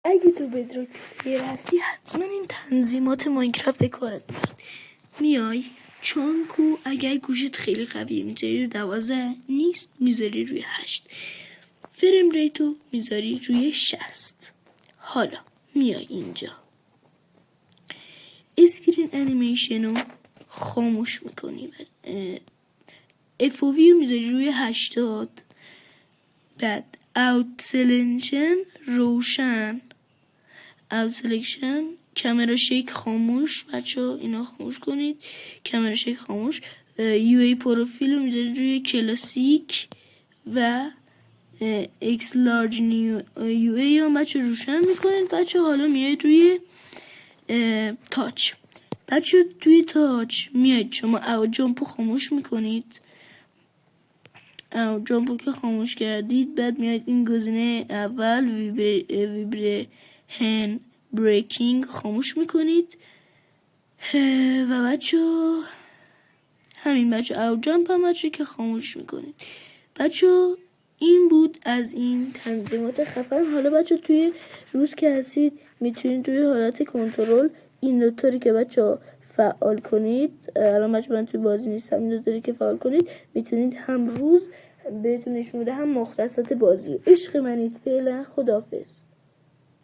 اگه تو بدروک پلیر هستی حتما این تنظیمات ماینکرافت به کارت میاد. میای چونکو اگر گوشت خیلی قویه میذاری رو 12 نیست، میذاری روی 8. فریم ریتو میذاری روی 60. حالا میای اینجا اسکرین انیمیشن رو خاموش میکنی، FOV رو میذاری روی 80. بعد اوت سلکشن روشن، اوت سلکشن کامرا شیک خاموش. بچه ها اینا خاموش کنید، کامرا شیک خاموش. یو ای پروفیل رو میذارید روی کلاسیک و اکس لارج یو ای هم بچه روشن میکنید. بچه حالا میاید روی تاچ. بچه توی تاچ میاید شما اوت جامپ رو خاموش میکنید. جامپو که خاموش کردید بعد میاید این گزینه اول ویبره بریکینگ خاموش میکنید و بچه همین بچه اوت جامپ هم بچه که خاموش میکنید. بچه این بود از این تنظیمات خفن. حالا بچه توی روز که هستید میتونید روی حالت کنترل این دوتاری که بچه فعال کنید. الان بچه من توی بازی نیستم، این دوتاری که فعال کنید میتونید هم روز بهتون نشون بده هم مختصات بازی. عشق منید. فعلا خداحافظ.